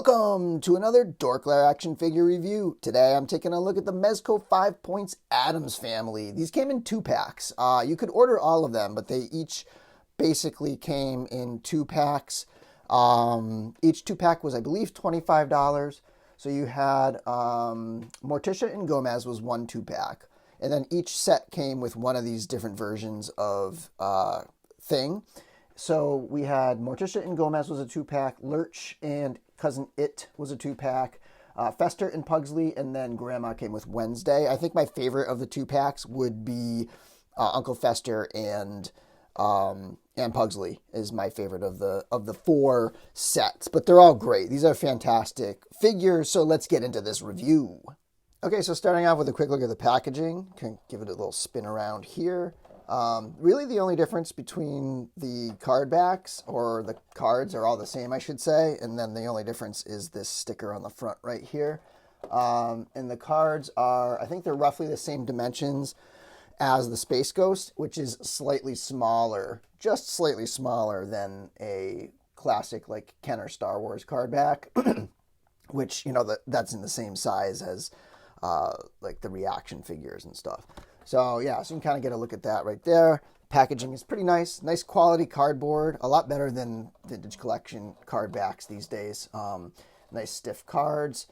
Welcome to another DorkLair action figure review. Today I'm taking a look at the Mezco 5 Points Addams family. These came in 2-packs. You could order all of them, but they each basically came in 2-packs. Each 2-pack was, I believe, $25. So you had Morticia and Gomez was one 2-pack. And then each set came with one of these different versions of Thing. So we had Morticia and Gomez was a 2-pack, Lurch and Cousin It was a 2-pack, Fester and Pugsley, and then Grandma came with Wednesday. I think my favorite of the 2-packs would be Uncle Fester and Pugsley is my favorite of the 4 sets. But they're all great. These are fantastic figures, so let's get into this review. Okay, so starting off with a quick look at the packaging. Can give it a little spin around here. Really the only difference between the card backs, or the cards are all the same, I should say, and then the only difference is this sticker on the front right here. And the cards are, I think they're roughly the same dimensions as the Space Ghost, which is slightly smaller, just slightly smaller than a classic like Kenner Star Wars card back, which, you know, that's in the same size as like the reaction figures and stuff. So yeah, so you can kind of get a look at that right there. Packaging is pretty nice. Nice quality cardboard. A lot better than vintage collection card backs these days. Nice stiff cards.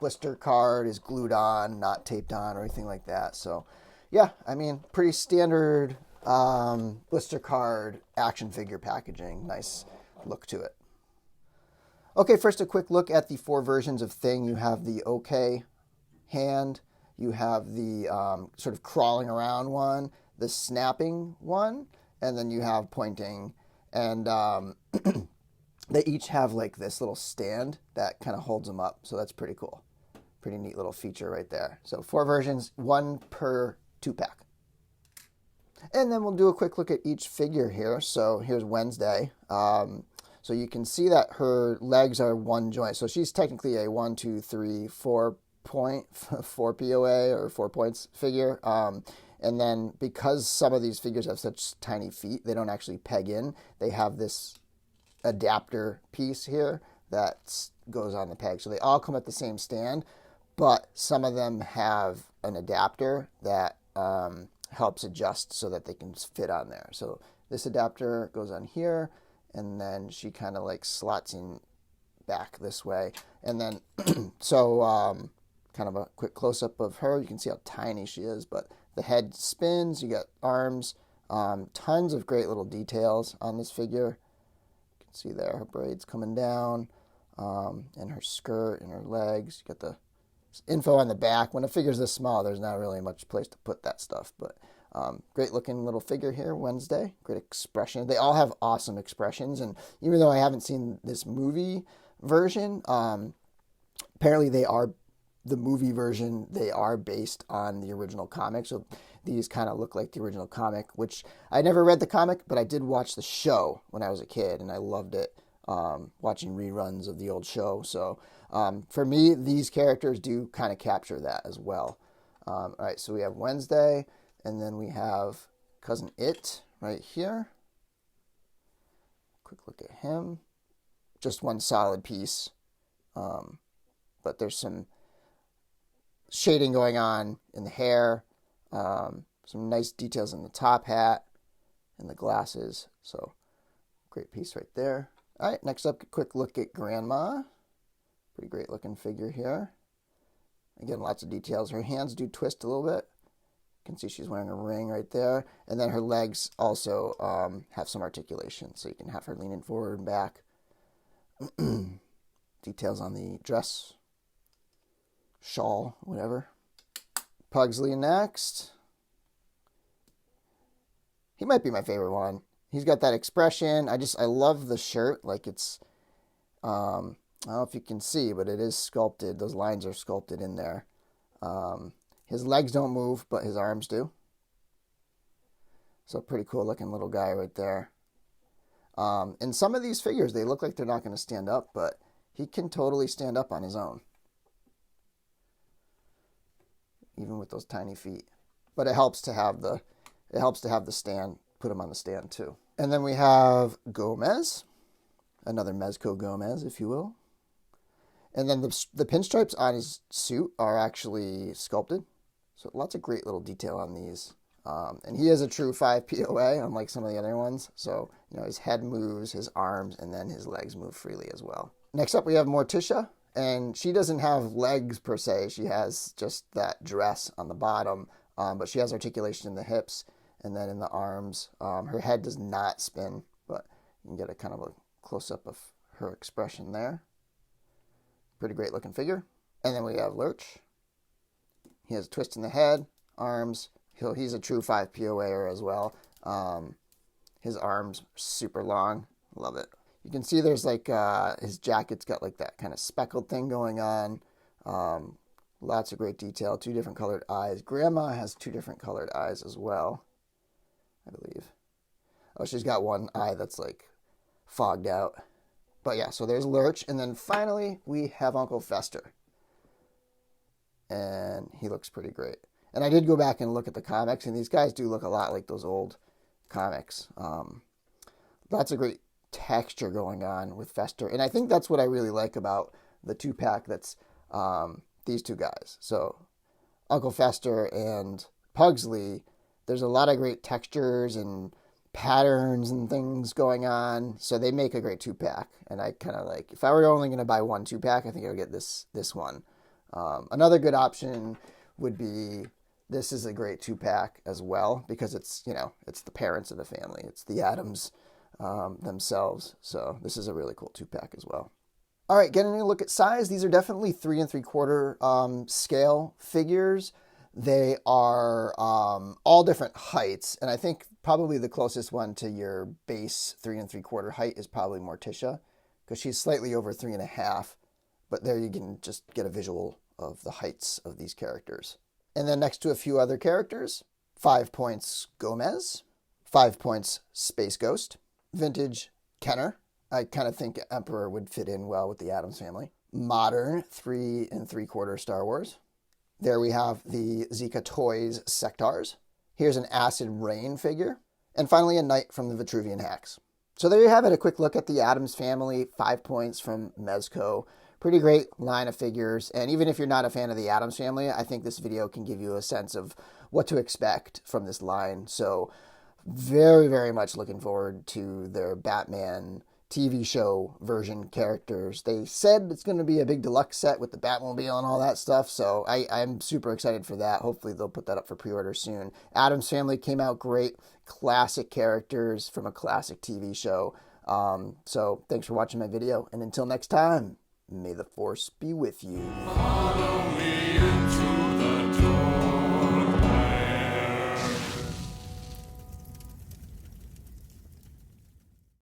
Blister card is glued on, not taped on or anything like that. So yeah, I mean, pretty standard blister card action figure packaging. Nice look to it. Okay, first a quick look at the 4 versions of Thing. You have the OK hand. You have the sort of crawling around one, the snapping one, and then you have pointing. And they each have like this little stand that kind of holds them up. So that's pretty cool. Pretty neat little feature right there. So 4 versions, 1 per 2-pack. And then we'll do a quick look at each figure here. So here's Wednesday. So you can see that her legs are one joint. So she's technically a 1, 2, 3, 4 POA or 4 points figure. And then because some of these figures have such tiny feet, they don't actually peg in. They have this adapter piece here that goes on the peg. So they all come at the same stand, but some of them have an adapter that helps adjust so that they can fit on there. So this adapter goes on here, and then she kind of like slots in back this way. And then, so kind of a quick close-up of her. You can see how tiny she is, but the head spins. You got arms. Tons of great little details on this figure. You can see there her braids coming down, and her skirt and her legs. You got the info on the back. When a figure's this small, there's not really much place to put that stuff, but great looking little figure here, Wednesday. Great expression. They all have awesome expressions, and even though I haven't seen this movie version, apparently the movie version, they are based on the original comic. So these kind of look like the original comic, which I never read the comic, but I did watch the show when I was a kid, and I loved it, watching reruns of the old show. So for me, these characters do kind of capture that as well. All right, so we have Wednesday, and then we have Cousin It right here. Quick look at him. Just one solid piece, but there's some shading going on in the hair, some nice details in the top hat and the glasses. So great piece right there. All right, next up, a quick look at Grandma. Pretty great looking figure here. Again, lots of details. Her hands do twist a little bit. You can see she's wearing a ring right there. And then her legs also have some articulation, so you can have her leaning forward and back. Details on the dress, shawl, whatever. Pugsley next. He might be my favorite one. He's got that expression. I love the shirt. Like it's, I don't know if you can see, but it is sculpted. Those lines are sculpted in there. His legs don't move, but his arms do. So pretty cool looking little guy right there. And some of these figures, they look like they're not going to stand up, but he can totally stand up on his own, even with those tiny feet. But it helps to have the stand, put him on the stand too. And then we have Gomez, another Mezco Gomez, if you will. And then the pinstripes on his suit are actually sculpted. So lots of great little detail on these. And he is a true 5 POA, unlike some of the other ones. So, his head moves, his arms, and then his legs move freely as well. Next up, we have Morticia. And she doesn't have legs per se. She has just that dress on the bottom. But she has articulation in the hips and then in the arms. Her head does not spin, but you can get a kind of a close-up of her expression there. Pretty great looking figure. And then we have Lurch. He has a twist in the head, arms. He's a true 5 POA as well. His arms super long. Love it. You can see there's like his jacket's got like that kind of speckled thing going on. Lots of great detail. 2 different colored eyes. Grandma has 2 different colored eyes as well, I believe. Oh, she's got one eye that's like fogged out. But yeah, so there's Lurch. And then finally, we have Uncle Fester. And he looks pretty great. And I did go back and look at the comics, and these guys do look a lot like those old comics. Lots of great texture going on with Fester. And I think that's what I really like about the 2-pack that's these 2 guys. So Uncle Fester and Pugsley, there's a lot of great textures and patterns and things going on. So they make a great 2-pack. And I kind of like, if I were only going to buy one 2-pack, I think I would get this one. Another good option would be, this is a great 2-pack as well, because it's, it's the parents of the family. It's the Addams themselves. So this is a really cool 2-pack as well. All right, getting a look at size. These are definitely 3 3/4 scale figures. They are all different heights. And I think probably the closest one to your base 3 3/4 height is probably Morticia, because she's slightly over 3.5. But there you can just get a visual of the heights of these characters. And then next to a few other characters, 5 points Gomez, 5 points Space Ghost, Vintage Kenner. I kind of think Emperor would fit in well with the Addams family. Modern 3 3/4 Star Wars. There we have the Zika Toys Sectars. Here's an Acid Rain figure. And finally, a Knight from the Vitruvian Hacks. So there you have it, a quick look at the Addams family, 5 points from Mezco. Pretty great line of figures. And even if you're not a fan of the Addams family, I think this video can give you a sense of what to expect from this line. So very, very much looking forward to their Batman TV show version characters. They said it's going to be a big deluxe set with the Batmobile and all that stuff, so I'm super excited for that. Hopefully they'll put that up for pre-order soon. Addams Family came out great. Classic characters from a classic TV show. So thanks for watching my video, and until next time, may the Force be with you. Follow me into the door.